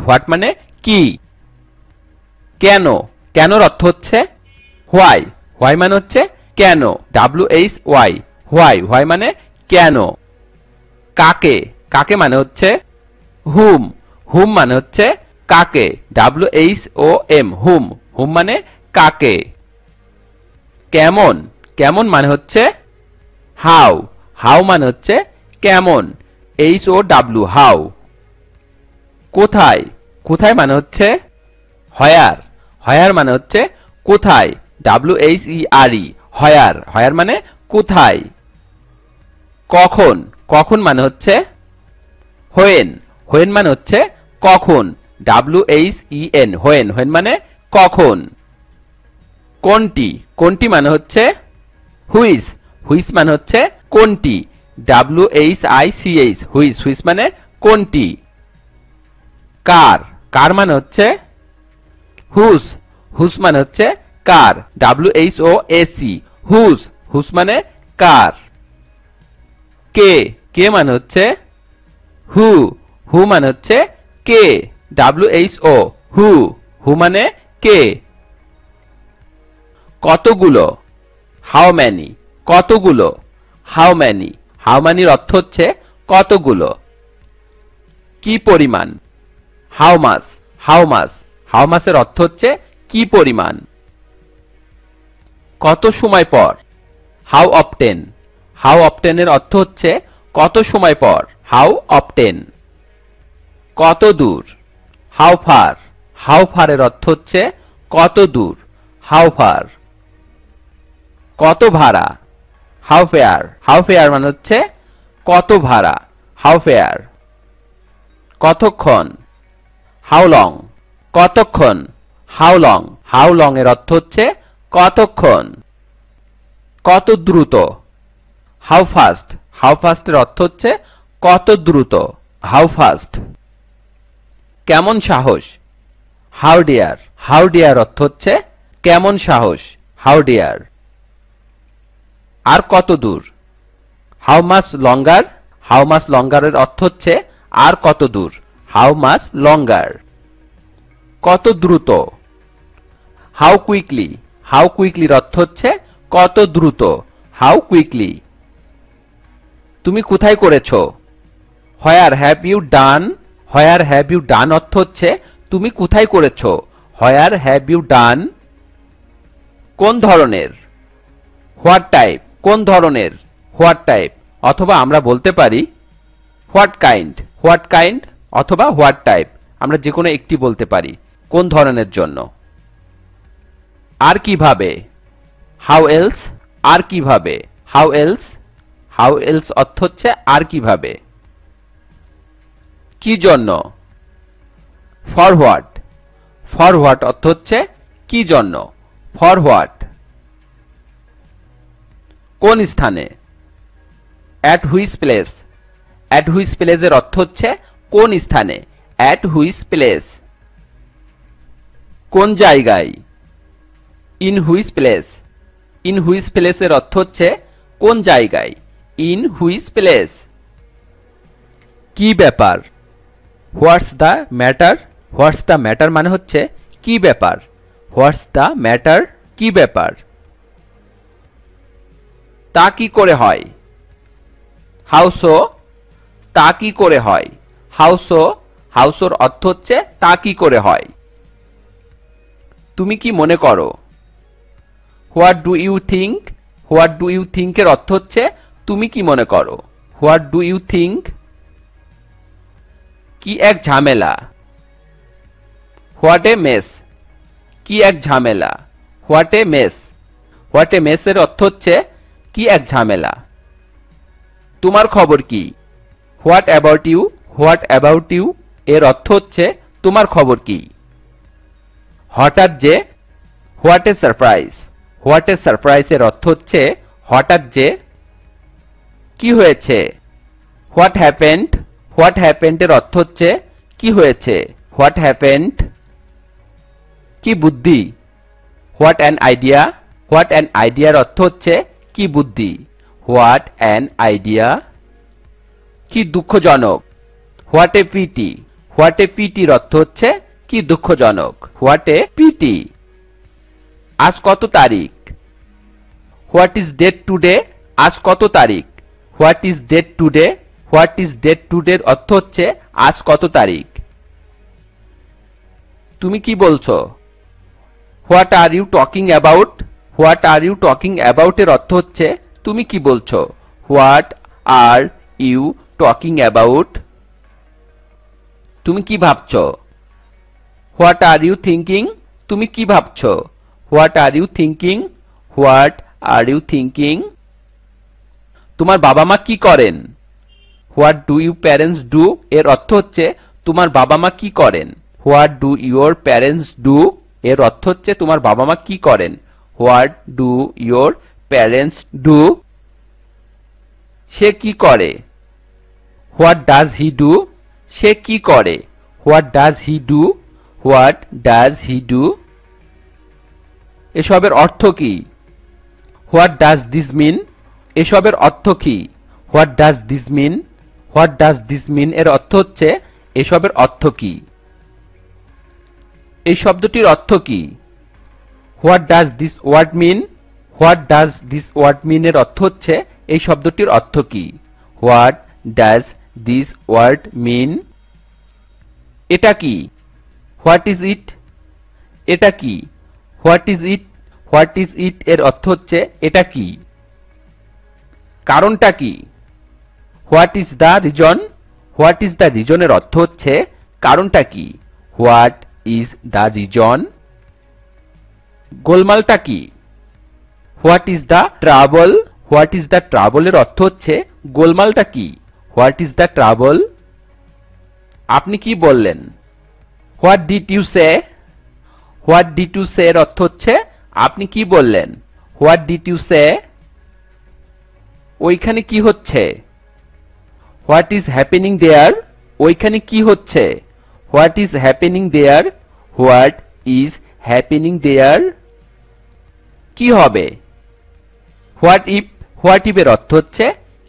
What মানে কি। কেন, কেনর অর্থ হচ্ছে হোয়াই, হোয়াই মানে হচ্ছে কেন, WHY, হোয়াই, হোয়াই মানে কেন। কাকে, কাকে মানে হচ্ছে হুম, হুম মানে হচ্ছে কাকে, WHOM, হুম, হুম মানে কাকে। কেমন, কেমন মানে হচ্ছে হাউ, হাউ মানে হচ্ছে কেমন, HOW, হাউ। কোথায়, কোথায় মানে হচ্ছে হয়ার, হয়ার মানে হচ্ছে কোথায়, WHERE, হয়ার, হয়ার মানে কোথায়। কখন, কখন মানে হচ্ছে হোয়েন, হোয়েন মানে হচ্ছে কখন, WHEN, হোয়েন, হোয়েন মানে কখন। কোনটি, কোনটি মানে হচ্ছে হুইচ, হুইচ মানে হচ্ছে কোনটি, WHICH, হুইচ, হুইচ মানে কোনটি। কার, কার মানে হচ্ছে হুস, হুস মানে হচ্ছে কার, WHOAC, হুস, হুস মানে কার। কে, কে মানে হচ্ছে হু, হু মানে হচ্ছে কে, WHO, হু, হু মানে কে। কতগুলো, হাউ ম্যানি, কতগুলো, হাউ ম্যানি, হাউ ম্যানির অর্থ হচ্ছে কতগুলো। কি পরিমাণ, how much, how much, how মাসের অর্থ হচ্ছে কি পরিমাণ। কত সময় পর, হাউ অফটেন, হাউ অফটেনের অর্থ হচ্ছে কত সময় পর, হাউ অফটেন। কত দূর, হাউ ফার, হাউ ফারের অর্থ হচ্ছে কত দূর, হাউ ফার। কত ভাড়া, হাউ ফেয়ার, হাউ ফেয়ার মানে হচ্ছে কত ভাড়া, হাউ ফেয়ার। কতক্ষণ, হাউ লং, কতক্ষণ, হাউ লং, হাউ লং এর অর্থ হচ্ছে কতক্ষণ। কত দ্রুত, হাউ ফাস্ট, হাউ ফাস্টের অর্থ হচ্ছে কত দ্রুত, হাউ ফাস্ট। কেমন সাহস, হাউ ডিয়ার, হাউ ডিয়ার অর্থ হচ্ছে কেমন সাহস, হাউ ডিয়ার। আর কত দূর, how much longer, how much লঙ্গারের অর্থ হচ্ছে আর কত দূর, হাউ মাস লঙ্গার। কত দ্রুত, হাউ কুইকলি, হাউ কুইকলির অর্থ হচ্ছে কত দ্রুত, হাউ কুইকলি। তুমি কোথায় করেছো, where have you done, where have you done অর্থ হচ্ছে তুমি কোথায় করেছো, হোয়ার হ্যাভ ইউ ডান। কোন ধরনের, হোয়াট টাইপ, কোন ধরনের, হোয়াট টাইপ, অথবা আমরা বলতে পারি হোয়াট কাইন্ড, হোয়াট কাইন্ড অথবা হোয়াট টাইপ, আমরা যে কোনো একটি বলতে পারি কোন ধরনের জন্য। আর কিভাবে, হাউ এলস, আর কিভাবে, হাউ এলস, হাউ এলস অর্থ হচ্ছে আর কিভাবে। কি জন্য, ফর হোয়াট, ফর হোয়াট অর্থ হচ্ছে কি জন্য, ফর হোয়াট। কোন স্থানে, at which place, at which প্লেসের অর্থ হচ্ছে কোন স্থানে, অ্যাট হুইচ প্লেস। কোন জায়গায়, in which place, in which প্লেসের অর্থ হচ্ছে কোন জায়গায়, ইন হুইচ প্লেস। কি ব্যাপার, what's the matter, what's the matter মানে হচ্ছে কি ব্যাপার, হোয়াটস দ্য ম্যাটার, কি ব্যাপার। তা কি করে হয়, হাউ সো, তা কি করে হয়, হাউ সো, হাউ সোর অর্থ হচ্ছে তা কি করে হয়। তুমি কি মনে করো, what do you think, what do you think এর অর্থ হচ্ছে তুমি কি মনে করো, হোয়াট ডু ইউ থিঙ্ক। কি এক ঝামেলা, হোয়াট এ মেস, কি এক ঝামেলা, what a mess, what a mess এর অর্থ হচ্ছে কি এক ঝামেলা। তোমার খবর কি, what about you, what about you এর অর্থ হচ্ছে তোমার খবর কি। হঠাৎ যে, what a surprise, what a surprise এর অর্থ হচ্ছে হঠাৎ যে। কি হয়েছে, হোয়াট হ্যাপেন্ড, হোয়াট হ্যাপেন্ড এর অর্থ হচ্ছে কি হয়েছে, হোয়াট হ্যাপেন্ড। কি বুদ্ধি, what an idea, what an আইডিয়ার অর্থ হচ্ছে কি বুদ্ধি, হোয়াট অ্যান আইডিয়া। কি দুঃখজনক, what a pity, what a পিটির অর্থ হচ্ছে কি দুঃখজনক। What a pity. আজ কত তারিখ? What is date today? আজ কত তারিখ? What is date today? What is date টুডের অর্থ হচ্ছে আজ কত তারিখ। তুমি কি বলছো? What are you talking about? What are you talking about এর অর্থ হচ্ছে তুমি কি বলছো। What are you talking about. তুমি কি ভাবছো? What are you thinking? তুমি কি ভাবছো? What are you thinking? What are you thinking. তোমার বাবা মা কি করেন? What do you parents do এর অর্থ হচ্ছে তোমার বাবা মা কি করেন। What do your parents do এর অর্থ হচ্ছে তোমার বাবা মা কি করেন। What do your parents do. সে কি করে? What does he do? সে কি করে? What does he do? What does he do. এসবের অর্থ কি? What does this mean? এসবের অর্থ কি? What does this mean? What does this mean এর অর্থ হচ্ছে এসবের অর্থ কি। এই শব্দটির অর্থ কি? What does this word mean? What does this word mean এর অর্থ হচ্ছে এই শব্দটির অর্থ কি। What does this word mean. এটা কি? What is it? এটা কি? What is it? What is it এর অর্থ হচ্ছে এটা কি। কারণটা কি? What is the reason? What is the reason এর অর্থ হচ্ছে কারণটা কি। What is the reason. গোলমালটা কি? What is the trouble? What is the trouble এর অর্থ হচ্ছে গোলমালটা কি। What is the trouble. আপনি কি বললেন? What did you say? What did you say এর অর্থ হচ্ছে আপনি কি বললেন। What did you say. ওইখানে কি হচ্ছে? What is happening there? ওইখানে কি হচ্ছে? What is happening there? What is happening there. কি হবে? What if? হোয়াট ইফ এর অর্থ হচ্ছে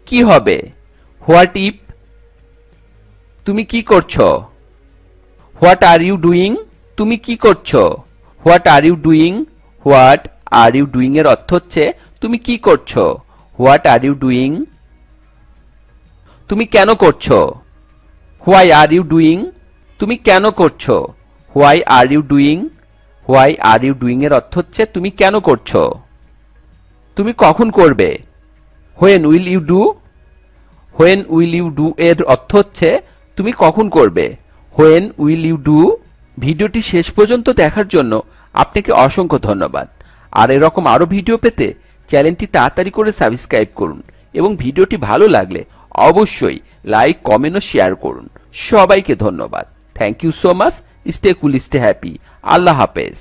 কি হবে। What if. তুমি কি করছো? What are you doing? তুমি কি করছো? What are you doing? What are you doing এর অর্থ হচ্ছে তুমি কি করছো। What are you doing. তুমি কেন করছো? Why are you doing? তুমি কেন করছো। Why are you doing? Why are you doing এর অর্থ হচ্ছে তুমি কেন করছো। তুমি কখন করবে? When will you do? When will you do এর অর্থ হচ্ছে তুমি কখন করবে। When will you do. ভিডিওটি শেষ পর্যন্ত দেখার জন্য আপনাকে অসংখ্য ধন্যবাদ। আর এরকম আরো ভিডিও পেতে চ্যানেলটি তাড়াতাড়ি করে সাবস্ক্রাইব করুন এবং ভিডিওটি ভালো লাগলে অবশ্যই লাইক, কমেন্ট ও শেয়ার করুন। সবাইকে ধন্যবাদ। Thank you so much. Stay cool, stay happy. আল্লাহ হাফেজ।